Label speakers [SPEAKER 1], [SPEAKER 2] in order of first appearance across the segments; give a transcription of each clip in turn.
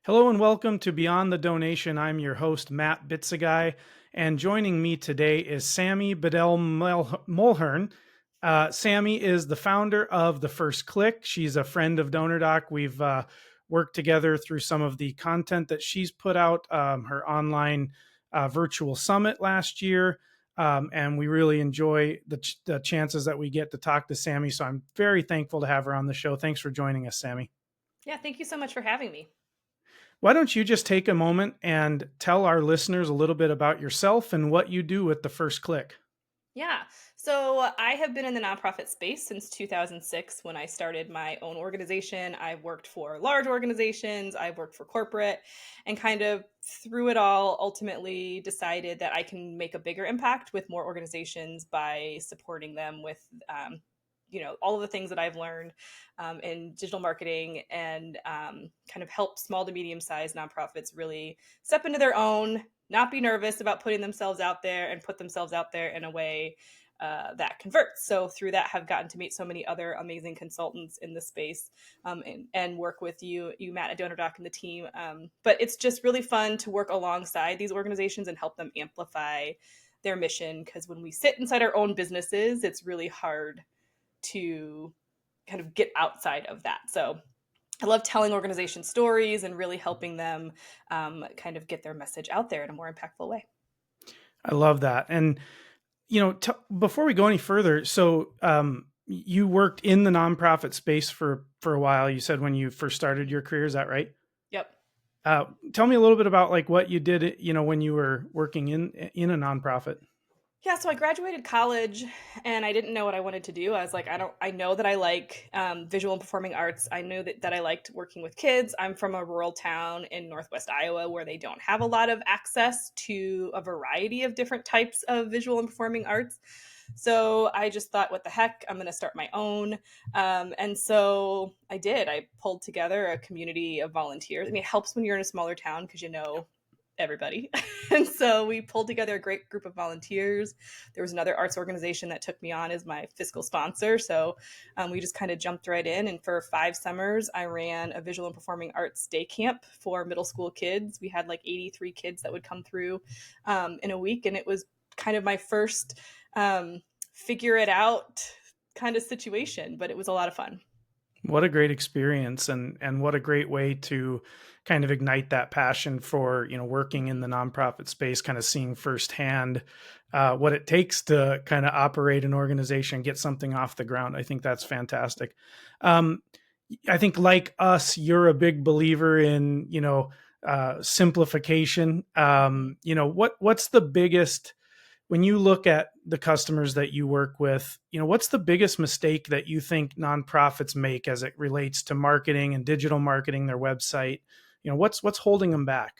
[SPEAKER 1] Hello and welcome to Beyond the Donation. I'm your host, Matt Bitsagai, and joining me today is Sami Bedell-Mulhern. Sami is the founder of The First Click. She's a friend of DonorDoc. We've worked together through some of the content that she's put out, her online virtual summit last year, and we really enjoy the chances that we get to talk to Sami. So I'm very thankful to have her on the show. Thanks for joining us, Sami.
[SPEAKER 2] Yeah, thank you so much for having me.
[SPEAKER 1] Why don't you just take a moment and tell our listeners a little bit about yourself and what you do with The First Click?
[SPEAKER 2] Yeah. So I have been in the nonprofit space since 2006 when I started my own organization. I've worked for large organizations, I've worked for corporate, and kind of through it all, ultimately decided that I can make a bigger impact with more organizations by supporting them with, all of the things that I've learned in digital marketing and kind of help small to medium sized nonprofits really step into their own, not be nervous about putting themselves out there and put themselves out there in a way that converts. So through that, have gotten to meet so many other amazing consultants in the space and work with you, Matt at DonorDoc and the team. But it's just really fun to work alongside these organizations and help them amplify their mission. Because when we sit inside our own businesses, it's really hard to kind of get outside of that. So I love telling organization stories and really helping them kind of get their message out there in a more impactful way.
[SPEAKER 1] I love that. And, before we go any further, so you worked in the nonprofit space for a while. You said when you first started your career, is that right?
[SPEAKER 2] Yep.
[SPEAKER 1] Tell me a little bit about like what you did, when you were working in a nonprofit.
[SPEAKER 2] Yeah, so I graduated college and I didn't know what I wanted to do. I was like, I know that I like visual and performing arts. I knew that I liked working with kids. I'm from a rural town in Northwest Iowa where they don't have a lot of access to a variety of different types of visual and performing arts. So I just thought, what the heck, I'm going to start my own. And so I did. I pulled together a community of volunteers. I mean, it helps when you're in a smaller town because you know everybody. And so we pulled together a great group of volunteers. There was another arts organization that took me on as my fiscal sponsor. So we just kind of jumped right in. And for 5 summers, I ran a visual and performing arts day camp for middle school kids. We had like 83 kids that would come through in a week. And it was kind of my first figure it out kind of situation, but it was a lot of fun.
[SPEAKER 1] What a great experience, and what a great way to kind of ignite that passion for, working in the nonprofit space, kind of seeing firsthand what it takes to kind of operate an organization, get something off the ground. I think that's fantastic. Um, I think like us, you're a big believer in, simplification. What's the biggest, when you look at the customers that you work with, what's the biggest mistake that you think nonprofits make as it relates to marketing and digital marketing, their website? What's holding them back?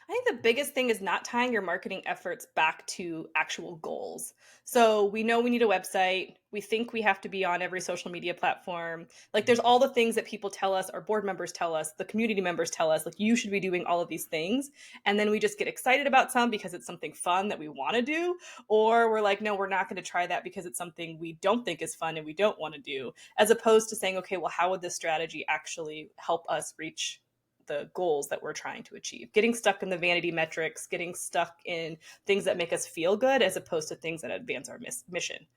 [SPEAKER 2] I think the biggest thing is not tying your marketing efforts back to actual goals. So we know we need a website. We think we have to be on every social media platform. Like there's all the things that people tell us, our board members tell us, the community members tell us, like you should be doing all of these things. And then we just get excited about some because it's something fun that we want to do. Or we're like, no, we're not going to try that because it's something we don't think is fun and we don't want to do. As opposed to saying, okay, well, how would this strategy actually help us reach the goals that we're trying to achieve? Getting stuck in the vanity metrics, getting stuck in things that make us feel good as opposed to things that advance our mission.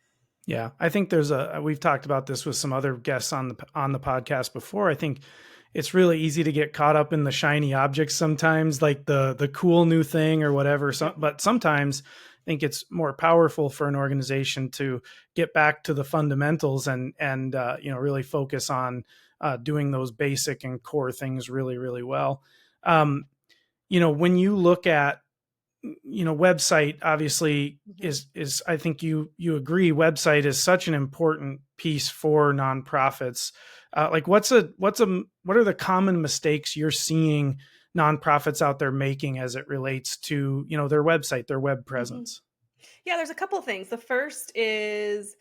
[SPEAKER 1] Yeah, I think we've talked about this with some other guests on the podcast before. I think it's really easy to get caught up in the shiny objects sometimes, like the cool new thing or whatever. But sometimes I think it's more powerful for an organization to get back to the fundamentals and really focus on doing those basic and core things really, really well. When you look at, website obviously
[SPEAKER 2] Mm-hmm.
[SPEAKER 1] is I think you agree website is such an important piece for nonprofits. Like what are the common mistakes you're seeing nonprofits out there making as it relates to, their website, their web
[SPEAKER 2] Mm-hmm.
[SPEAKER 1] presence?
[SPEAKER 2] Yeah, there's a couple of things. The first is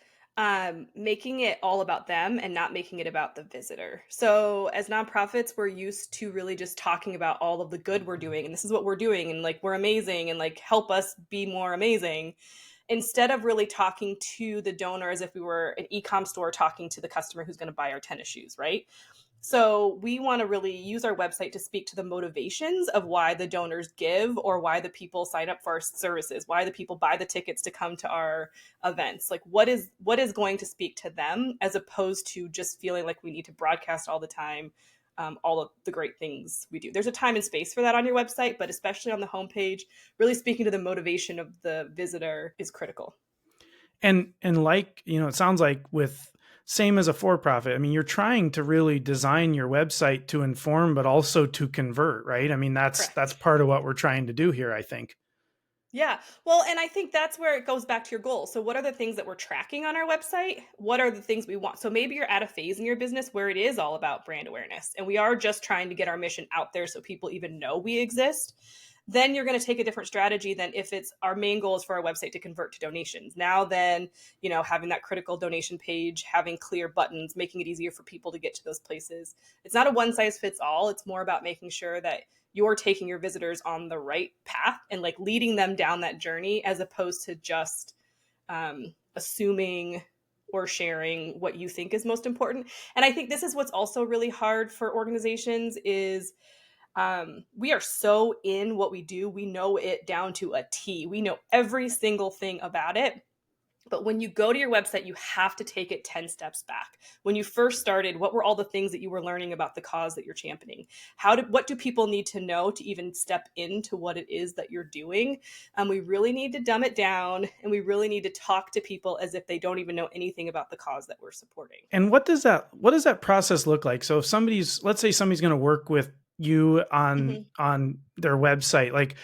[SPEAKER 2] making it all about them and not making it about the visitor. So, as nonprofits, we're used to really just talking about all of the good we're doing, and this is what we're doing, and like we're amazing, and like help us be more amazing. Instead of really talking to the donor as if we were an e-com store talking to the customer who's going to buy our tennis shoes, right? So we want to really use our website to speak to the motivations of why the donors give or why the people sign up for our services, why the people buy the tickets to come to our events. Like what is going to speak to them, as opposed to just feeling like we need to broadcast all the time all of the great things we do. There's a time and space for that on your website, but especially on the homepage, really speaking to the motivation of the visitor is critical.
[SPEAKER 1] And like, it sounds like with same as a for-profit, I mean, you're trying to really design your website to inform, but also to convert, right? I mean, that's
[SPEAKER 2] Correct.
[SPEAKER 1] part of what we're trying to do here, I think.
[SPEAKER 2] Yeah. Well, and I think that's where it goes back to your goals. So, what are the things that we're tracking on our website? What are the things we want? So, maybe you're at a phase in your business where it is all about brand awareness and we are just trying to get our mission out there so people even know we exist. Then you're going to take a different strategy than if it's our main goal is for our website to convert to donations. Now, then, having that critical donation page, having clear buttons, making it easier for people to get to those places. It's not a one size fits all. It's more about making sure that you're taking your visitors on the right path and like leading them down that journey, as opposed to just assuming or sharing what you think is most important. And I think this is what's also really hard for organizations is we are so in what we do. We know it down to a T. We know every single thing about it. But when you go to your website, you have to take it 10 steps back. When you first started, what were all the things that you were learning about the cause that you're championing? What do people need to know to even step into what it is that you're doing? We really need to dumb it down, and we really need to talk to people as if they don't even know anything about the cause that we're supporting.
[SPEAKER 1] And what does that process look like? So if let's say somebody's going to work with you on
[SPEAKER 2] Mm-hmm.
[SPEAKER 1] their website, like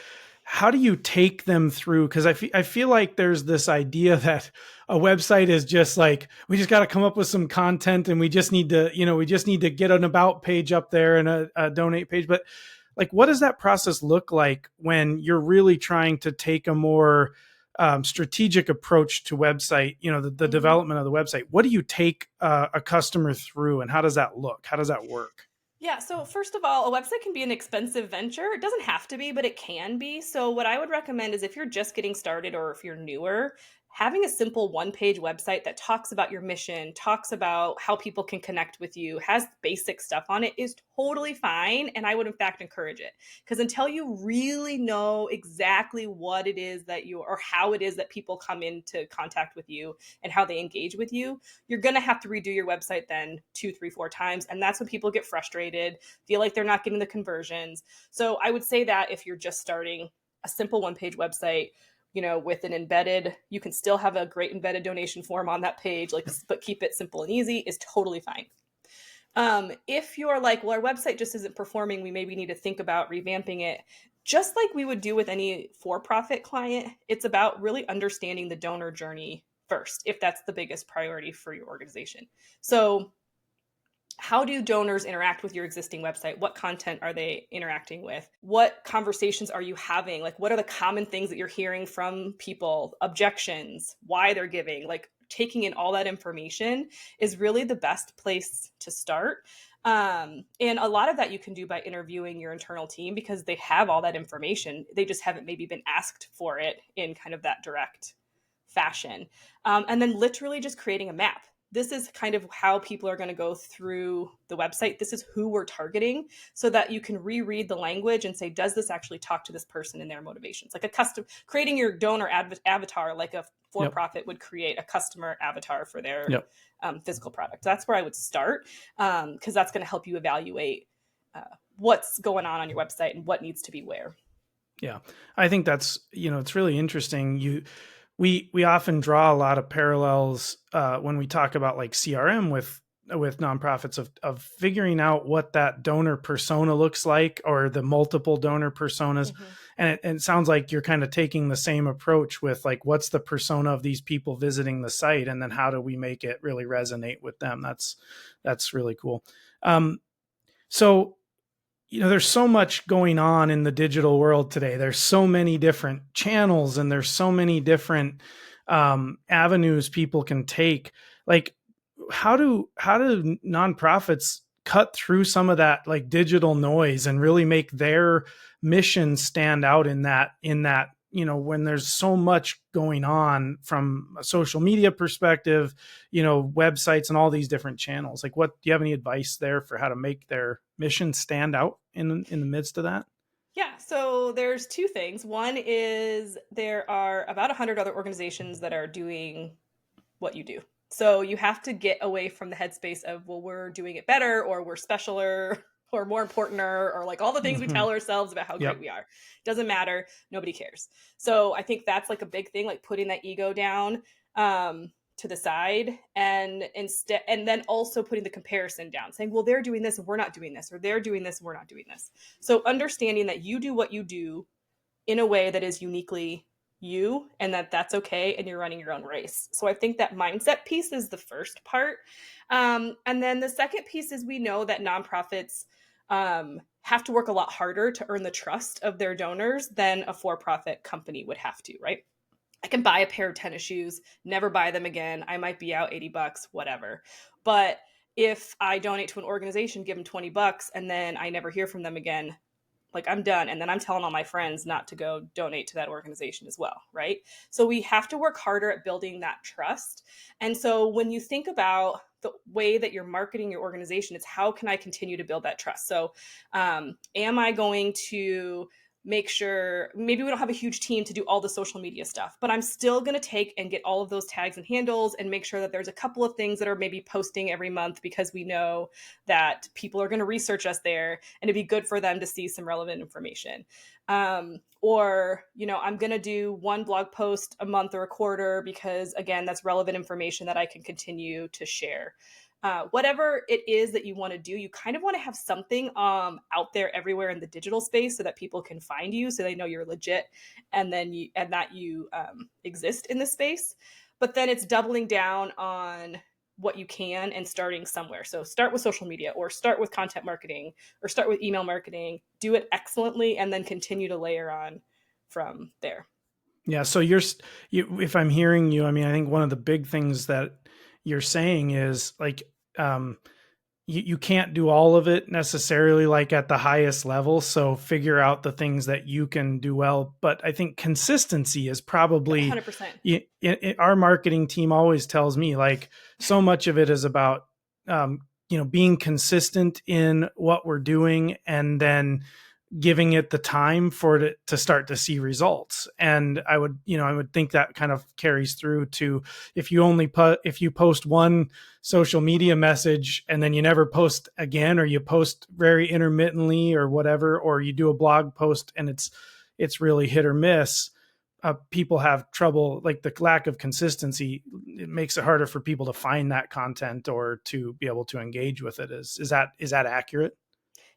[SPEAKER 1] how do you take them through? Because I feel like there's this idea that a website is just like, we just got to come up with some content and we just need to get an about page up there and a donate page. But like, what does that process look like when you're really trying to take a more strategic approach to website, the
[SPEAKER 2] Mm-hmm.
[SPEAKER 1] development of the website? What do you take a customer through, and how does that look? How does that work?
[SPEAKER 2] Yeah, so first of all, a website can be an expensive venture. It doesn't have to be, but it can be. So, what I would recommend is if you're just getting started or if you're newer, having a simple one page website that talks about your mission, talks about how people can connect with you, has basic stuff on it is totally fine. And I would, in fact, encourage it. Because until you really know exactly what it is that or how it is that people come into contact with you and how they engage with you, you're going to have to redo your website then 2, 3, 4 times. And that's when people get frustrated, feel like they're not getting the conversions. So I would say that if you're just starting, a simple one page website, with an embedded, you can still have a great embedded donation form on that page, like, but keep it simple and easy is totally fine. If you're like, well, our website just isn't performing, we maybe need to think about revamping it. Just like we would do with any for-profit client, it's about really understanding the donor journey first, if that's the biggest priority for your organization. So, how do donors interact with your existing website? What content are they interacting with? What conversations are you having? Like, what are the common things that you're hearing from people? Objections, why they're giving? Like, taking in all that information is really the best place to start. And a lot of that you can do by interviewing your internal team because they have all that information. They just haven't maybe been asked for it in kind of that direct fashion. And then literally just creating a map. This is kind of how people are going to go through the website. This is who we're targeting so that you can reread the language and say, does this actually talk to this person and their motivations? Like creating your donor avatar, like a
[SPEAKER 1] Yep.
[SPEAKER 2] for-profit would create a customer avatar for their
[SPEAKER 1] Yep.
[SPEAKER 2] physical product. That's where I would start because that's going to help you evaluate what's going on your website and what needs to be where.
[SPEAKER 1] Yeah. I think that's, it's really interesting. We often draw a lot of parallels when we talk about like CRM with nonprofits of figuring out what that donor persona looks like, or the multiple donor personas.
[SPEAKER 2] Mm-hmm.
[SPEAKER 1] And it sounds like you're kind of taking the same approach with like, what's the persona of these people visiting the site? And then how do we make it really resonate with them? That's really cool. So, there's so much going on in the digital world today. There's so many different channels and there's so many different avenues people can take. Like, how do nonprofits cut through some of that like digital noise and really make their mission stand out in that when there's so much going on from a social media perspective, websites and all these different channels, like do you have any advice there for how to make their mission stand out in the midst of that?
[SPEAKER 2] Yeah, so there's two things. One is there are about 100 other organizations that are doing what you do. So you have to get away from the headspace of, well, we're doing it better, or we're specialer, or more important, or like all the things we
[SPEAKER 1] Mm-hmm.
[SPEAKER 2] tell ourselves about how great
[SPEAKER 1] Yep.
[SPEAKER 2] we are. Doesn't matter. Nobody cares. So I think that's like a big thing, like putting that ego down to the side, and then also putting the comparison down, saying, well, they're doing this and we're not doing this, or they're doing this and we're not doing this. So understanding that you do what you do in a way that is uniquely you, and that's okay, and you're running your own race. So I think that mindset piece is the first part. And then the second piece is, we know that nonprofits have to work a lot harder to earn the trust of their donors than a for-profit company would have to, right? I can buy a pair of tennis shoes, never buy them again. I might be out $80, whatever. But if I donate to an organization, give them $20, and then I never hear from them again, like, I'm done. And then I'm telling all my friends not to go donate to that organization as well, right? So we have to work harder at building that trust. And so when you think about the way that you're marketing your organization, it's how can I continue to build that trust? So am I going to make sure, maybe we don't have a huge team to do all the social media stuff, but I'm still going to take and get all of those tags and handles and make sure that there's a couple of things that are maybe posting every month, because we know that people are going to research us there and it'd be good for them to see some relevant information. Or, I'm going to do one blog post a month or a quarter, because again, that's relevant information that I can continue to share. Whatever it is that you want to do, you kind of want to have something out there everywhere in the digital space, so that people can find you, so they know you're legit, and that you exist in the space. But then it's doubling down on what you can and starting somewhere. So start with social media, or start with content marketing, or start with email marketing. Do it excellently, and then continue to layer on from there.
[SPEAKER 1] Yeah. So if I'm hearing you, I mean, I think one of the big things that you're saying is like, um, you can't do all of it necessarily like at the highest level. So figure out the things that you can do well. But I think consistency is probably
[SPEAKER 2] 100%.
[SPEAKER 1] Our marketing team always tells me, like, so much of it is about, being consistent in what we're doing, and then giving it the time for it to start to see results. And I would think that kind of carries through to, if you post one social media message and then you never post again, or you post very intermittently or whatever, or you do a blog post and it's really hit or miss. People have trouble, like the lack of consistency. It makes it harder for people to find that content or to be able to engage with it. Is that accurate?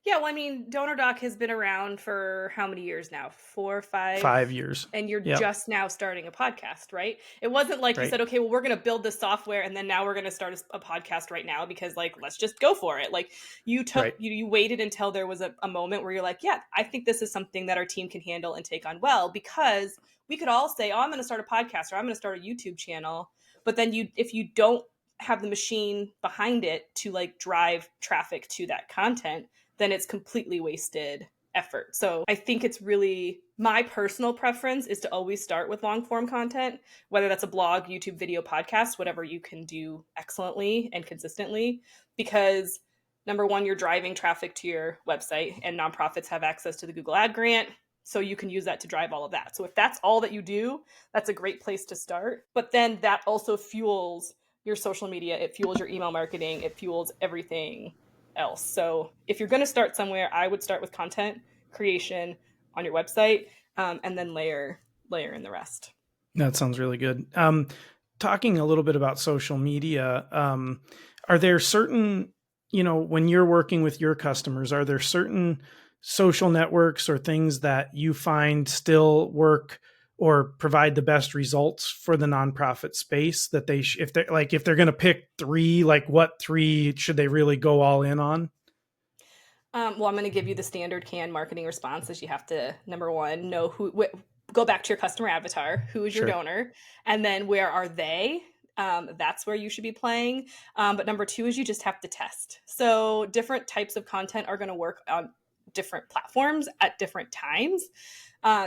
[SPEAKER 2] Yeah, well, I mean, DonorDoc has been around for how many years now? 4 or 5?
[SPEAKER 1] 5 years.
[SPEAKER 2] And you're
[SPEAKER 1] Yep.
[SPEAKER 2] just now starting a podcast, right? It wasn't like you
[SPEAKER 1] Right.
[SPEAKER 2] said, okay, well, we're going to build this software and then now we're going to start a podcast right now, because like, let's just go for it. Like, you took,
[SPEAKER 1] Right.
[SPEAKER 2] you waited until there was a moment where you're like, yeah, I think this is something that our team can handle and take on well, because we could all say, oh, I'm going to start a podcast, or I'm going to start a YouTube channel. But then if you don't have the machine behind it to like drive traffic to that content, then it's completely wasted effort. So I think it's really, my personal preference is to always start with long form content, whether that's a blog, YouTube video, podcast, whatever you can do excellently and consistently, because number one, you're driving traffic to your website, and nonprofits have access to the Google Ad Grant. So you can use that to drive all of that. So if that's all that you do, that's a great place to start. But then that also fuels your social media, it fuels your email marketing, it fuels everything else. So if you're going to start somewhere, I would start with content creation on your website, and then layer in the rest.
[SPEAKER 1] That sounds really good. Talking a little bit about social media, are there certain, when you're working with your customers, are there certain social networks or things that you find still work or provide the best results for the nonprofit space, that if they're going to pick three, like what three should they really go all in on?
[SPEAKER 2] Well, I'm going to give you the standard canned marketing responses. You have to, number one, know go back to your customer avatar. Who is your
[SPEAKER 1] Sure.
[SPEAKER 2] donor? And then where are they? That's where you should be playing. But number two is you just have to test. So different types of content are going to work on different platforms at different times.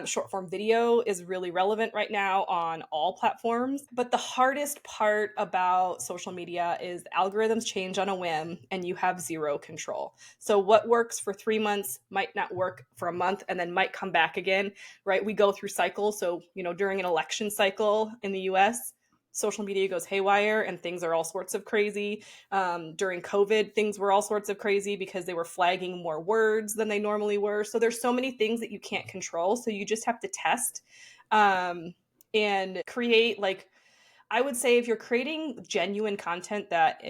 [SPEAKER 2] Short form video is really relevant right now on all platforms. But the hardest part about social media is algorithms change on a whim and you have zero control. So what works for 3 months might not work for a month and then might come back again, right? We go through cycles. So, during an election cycle in the US, social media goes haywire and things are all sorts of crazy. During COVID, things were all sorts of crazy because they were flagging more words than they normally were. So there's so many things that you can't control. So you just have to test and create, like, I would say if you're creating genuine content that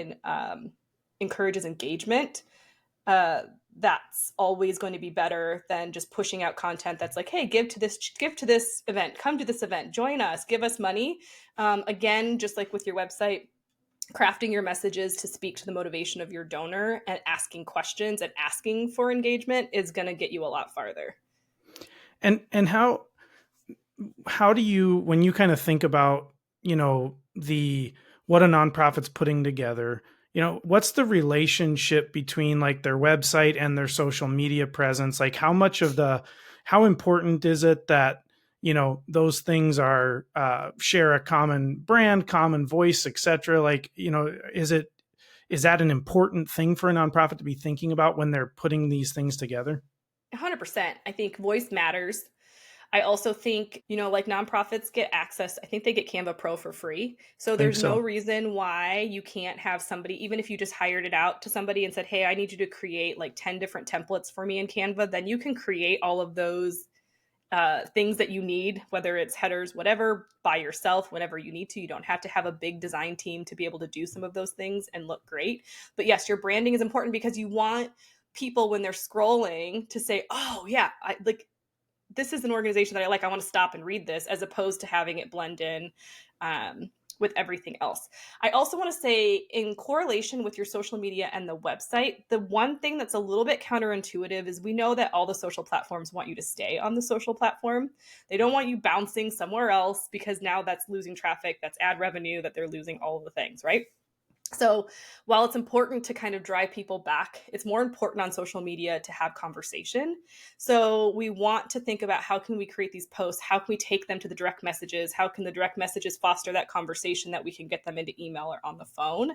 [SPEAKER 2] encourages engagement, that's always going to be better than just pushing out content that's like, hey, give to this event, come to this event, join us, give us money. Again, just like with your website, crafting your messages to speak to the motivation of your donor and asking questions and asking for engagement is going to get you a lot farther.
[SPEAKER 1] And how do you, when you kind of think about, what a nonprofit's putting together, what's the relationship between like their website and their social media presence? Like how important is it that, those things are, share a common brand, common voice, et cetera? Like, is that an important thing for a nonprofit to be thinking about when they're putting these things together?
[SPEAKER 2] 100%. I think voice matters. I also think, like nonprofits get access. I think they get Canva Pro for free. So
[SPEAKER 1] Think
[SPEAKER 2] there's no
[SPEAKER 1] so.
[SPEAKER 2] reason why you can't have somebody, even if you just hired it out to somebody and said, hey, I need you to create like 10 different templates for me in Canva, then you can create all of those things that you need, whether it's headers, whatever, by yourself, whenever you need to. You don't have to have a big design team to be able to do some of those things and look great. But yes, your branding is important because you want people when they're scrolling to say, oh yeah, this is an organization that I like. I want to stop and read this, as opposed to having it blend in with everything else. I also want to say, in correlation with your social media and the website, the one thing that's a little bit counterintuitive is we know that all the social platforms want you to stay on the social platform. They don't want you bouncing somewhere else because now that's losing traffic, that's ad revenue, that they're losing all of the things, right? So while it's important to kind of drive people back, it's more important on social media to have conversation. So we want to think about how can we create these posts? How can we take them to the direct messages? How can the direct messages foster that conversation that we can get them into email or on the phone?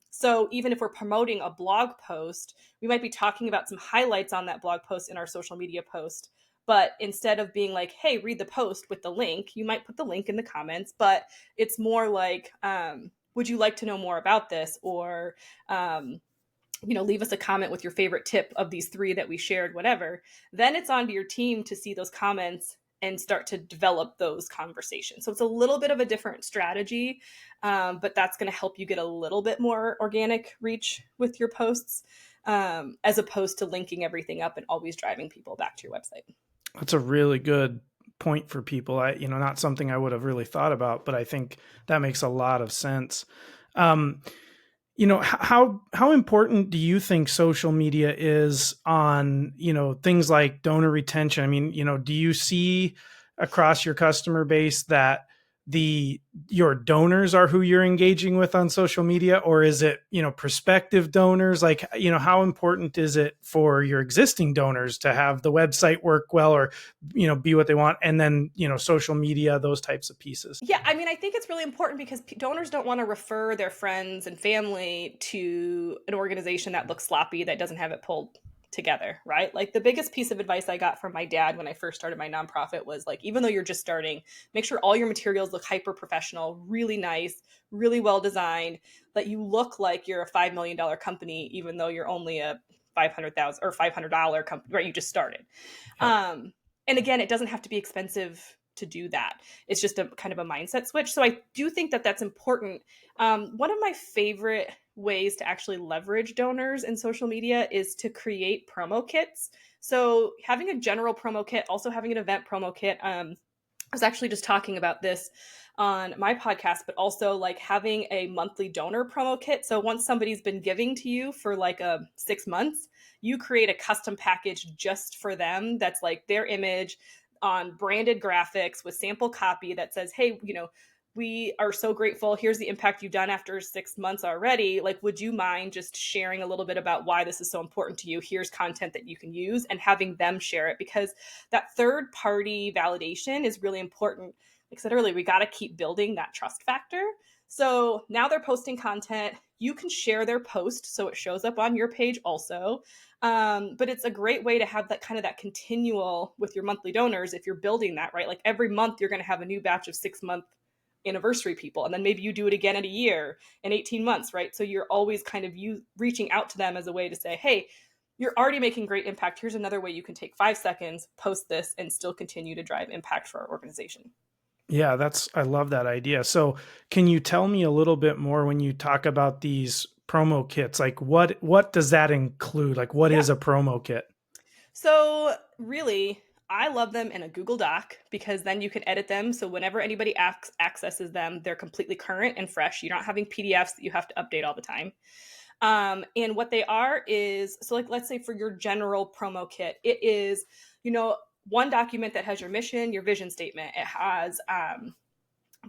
[SPEAKER 2] So even if we're promoting a blog post, we might be talking about some highlights on that blog post in our social media post. But instead of being like, hey, read the post with the link, you might put the link in the comments, but it's more like, would you like to know more about this? Or, leave us a comment with your favorite tip of these 3 that we shared, whatever. Then it's on to your team to see those comments and start to develop those conversations. So it's a little bit of a different strategy, but that's going to help you get a little bit more organic reach with your posts, as opposed to linking everything up and always driving people back to your website.
[SPEAKER 1] That's a really good point for people. Not something I would have really thought about, but I think that makes a lot of sense. How important do you think social media is on, things like donor retention? I mean, do you see across your customer base that your donors are who you're engaging with on social media, or is it, prospective donors? Like, how important is it for your existing donors to have the website work well, or, be what they want, and then, social media, those types of pieces?
[SPEAKER 2] Yeah, I mean, I think it's really important because donors don't want to refer their friends and family to an organization that looks sloppy, that doesn't have it pulled together, right? Like the biggest piece of advice I got from my dad when I first started my nonprofit was like, even though you're just starting, make sure all your materials look hyper professional, really nice, really well designed, that you look like you're a $5 million company, even though you're only a 500,000 or $500 company, right? You just started.
[SPEAKER 1] Yep.
[SPEAKER 2] And again, it doesn't have to be expensive to do that. It's just a kind of a mindset switch. So I do think that that's important. One of my favorite ways to actually leverage donors in social media is to create promo kits. So having a general promo kit, also having an event promo kit. I was actually just talking about this on my podcast, but also like having a monthly donor promo kit. So once somebody's been giving to you for like 6 months, you create a custom package just for them that's like their image on branded graphics with sample copy that says, hey, we are so grateful. Here's the impact you've done after 6 months already. Like, would you mind just sharing a little bit about why this is so important to you? Here's content that you can use, and having them share it, because that third party validation is really important. Like I said earlier, we got to keep building that trust factor. So now they're posting content. You can share their post so it shows up on your page also. But it's a great way to have that kind of that continual with your monthly donors if you're building that, right? Like every month you're going to have a new batch of 6 month anniversary people, and then maybe you do it again in a year, in 18 months, right? So you're always kind of you reaching out to them as a way to say, hey, you're already making great impact. Here's another way you can take 5 seconds, post this, and still continue to drive impact for our organization.
[SPEAKER 1] Yeah, I love that idea. So, can you tell me a little bit more when you talk about these promo kits? Like what does that include? Like what
[SPEAKER 2] Yeah.
[SPEAKER 1] is a promo kit?
[SPEAKER 2] So really, I love them in a Google Doc, because then you can edit them. So whenever anybody accesses them, they're completely current and fresh. You're not having PDFs that you have to update all the time. And what they are is, so like, let's say for your general promo kit, it is, one document that has your mission, your vision statement. It has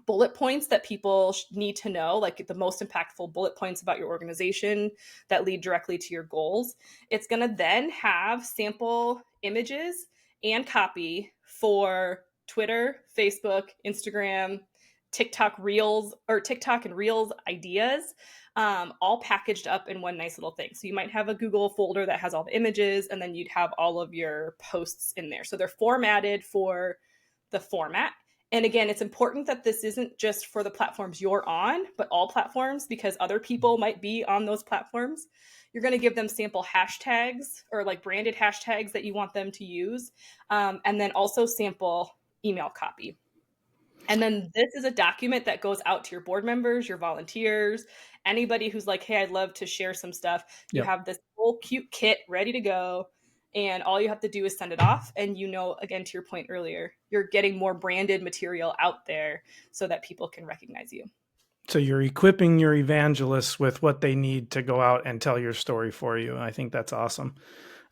[SPEAKER 2] bullet points that people need to know, like the most impactful bullet points about your organization that lead directly to your goals. It's going to then have sample images and copy for Twitter, Facebook, Instagram, TikTok Reels, or TikTok and Reels ideas, all packaged up in one nice little thing. So you might have a Google folder that has all the images, and then you'd have all of your posts in there. So they're formatted for the format. And again, it's important that this isn't just for the platforms you're on, but all platforms, because other people might be on those platforms. You're going to give them sample hashtags, or like branded hashtags that you want them to use, and then also sample email copy. And then this is a document that goes out to your board members, your volunteers, anybody who's like, hey, I'd love to share some stuff. You
[SPEAKER 1] Yep.
[SPEAKER 2] have this whole cute kit ready to go. And all you have to do is send it off. And, again, to your point earlier, you're getting more branded material out there so that people can recognize you.
[SPEAKER 1] So you're equipping your evangelists with what they need to go out and tell your story for you. I think that's awesome.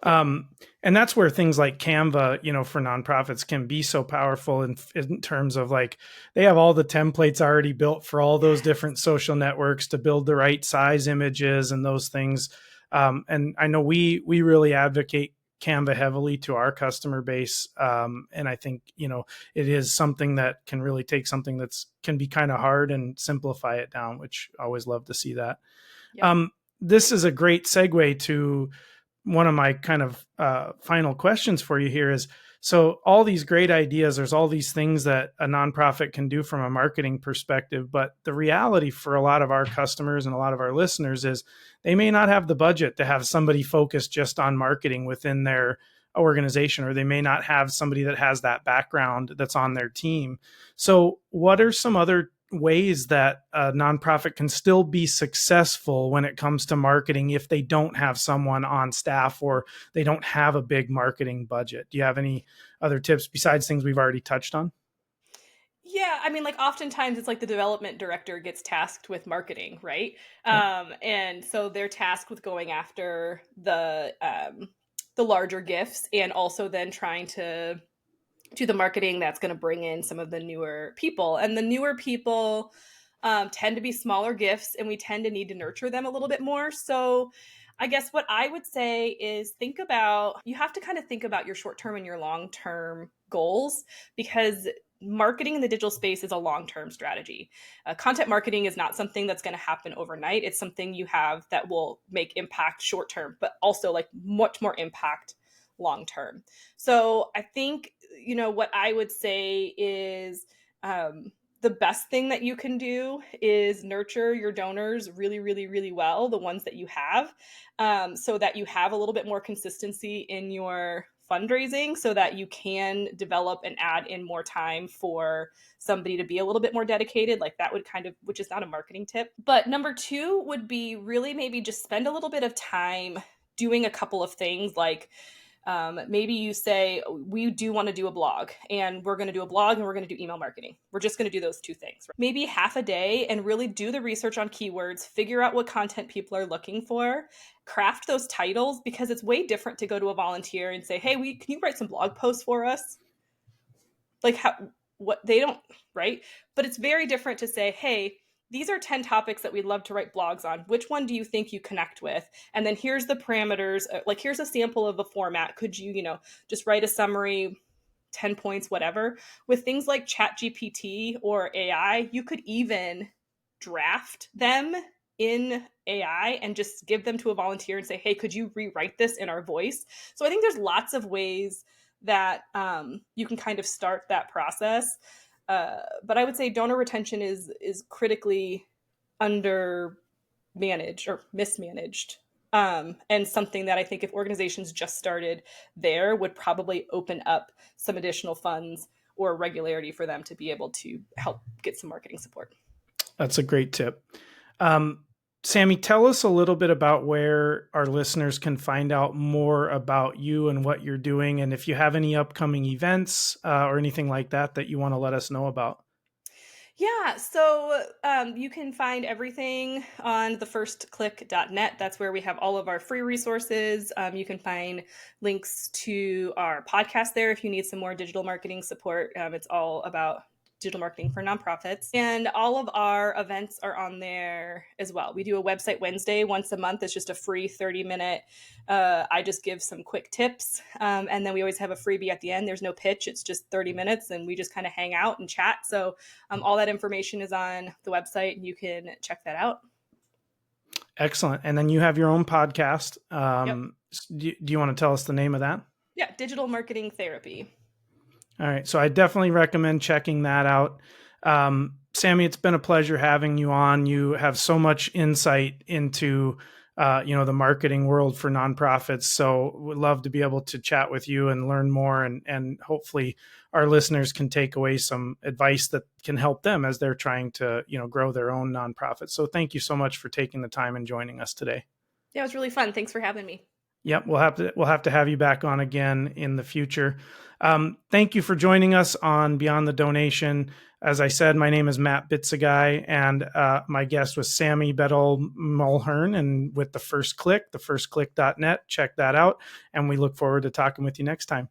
[SPEAKER 1] And that's where things like Canva, for nonprofits can be so powerful in terms of like, they have all the templates already built for all those different social networks to build the right size images and those things. And I know we really advocate Canva heavily to our customer base. And I think, it is something that can really take something can be kind of hard and simplify it down, which I always love to see that.
[SPEAKER 2] Yep.
[SPEAKER 1] This is a great segue to one of my kind of final questions for you here is, so all these great ideas, there's all these things that a nonprofit can do from a marketing perspective, but the reality for a lot of our customers and a lot of our listeners is they may not have the budget to have somebody focused just on marketing within their organization, or they may not have somebody that has that background that's on their team. So what are some other ways that a nonprofit can still be successful when it comes to marketing if they don't have someone on staff or they don't have a big marketing budget? Do you have any other tips besides things we've already touched on?
[SPEAKER 2] Yeah, I mean, like oftentimes it's like the development director gets tasked with marketing, right?
[SPEAKER 1] Yep.
[SPEAKER 2] And so they're tasked with going after the larger gifts, and also then trying to do the marketing that's going to bring in some of the newer people. And the newer people tend to be smaller gifts, and we tend to need to nurture them a little bit more. So I guess what I would say is you have to kind of think about your short-term and your long-term goals, because marketing in the digital space is a long-term strategy. Content marketing is not something that's going to happen overnight. It's something you have that will make impact short-term, but also like much more impact long-term. So I think, what I would say is the best thing that you can do is nurture your donors really, really, really well, the ones that you have, so that you have a little bit more consistency in your fundraising, so that you can develop and add in more time for somebody to be a little bit more dedicated. Like that would which is not a marketing tip. But number two would be really maybe just spend a little bit of time doing a couple of things, like maybe you say, we do want to do a blog, and we're going to do a blog, and we're going to do email marketing. We're just going to do those two things. Right? Maybe half a day and really do the research on keywords, figure out what content people are looking for, craft those titles, because it's way different to go to a volunteer and say, hey, can you write some blog posts for us? Like, what they don't, right? But it's very different to say, hey, these are 10 topics that we'd love to write blogs on. Which one do you think you connect with? And then here's the parameters, like here's a sample of a format. Could you, just write a summary, 10 points, whatever. With things like ChatGPT or AI, you could even draft them in AI and just give them to a volunteer and say, hey, could you rewrite this in our voice? So I think there's lots of ways that you can kind of start that process. But I would say donor retention is critically under managed or mismanaged. And something that I think if organizations just started there would probably open up some additional funds or regularity for them to be able to help get some marketing support.
[SPEAKER 1] That's a great tip. Sami, tell us a little bit about where our listeners can find out more about you and what you're doing, and if you have any upcoming events or anything like that that you want to let us know about.
[SPEAKER 2] Yeah, so you can find everything on thefirstclick.net. That's where we have all of our free resources. You can find links to our podcast there if you need some more digital marketing support. It's all about digital marketing for nonprofits. And all of our events are on there as well. We do a website Wednesday once a month. It's just a free 30-minute. I just give some quick tips. And then we always have a freebie at the end. There's no pitch. It's just 30 minutes and we just kind of hang out and chat. So all that information is on the website and you can check that out.
[SPEAKER 1] Excellent. And then you have your own podcast.
[SPEAKER 2] Yep.
[SPEAKER 1] Do you want to tell us the name of that?
[SPEAKER 2] Yeah, Digital Marketing Therapy.
[SPEAKER 1] All right. So I definitely recommend checking that out. Sami, it's been a pleasure having you on. You have so much insight into, the marketing world for nonprofits. So we'd love to be able to chat with you and learn more. And hopefully our listeners can take away some advice that can help them as they're trying to, grow their own nonprofits. So thank you so much for taking the time and joining us today.
[SPEAKER 2] Yeah, it was really fun. Thanks for having me.
[SPEAKER 1] Yep, we'll have to have you back on again in the future. Thank you for joining us on Beyond the Donation. As I said, my name is Matt Bitsagai, and my guest was Sami Bedell-Mulhern, and with The First Click, thefirstclick.net. Check that out, and we look forward to talking with you next time.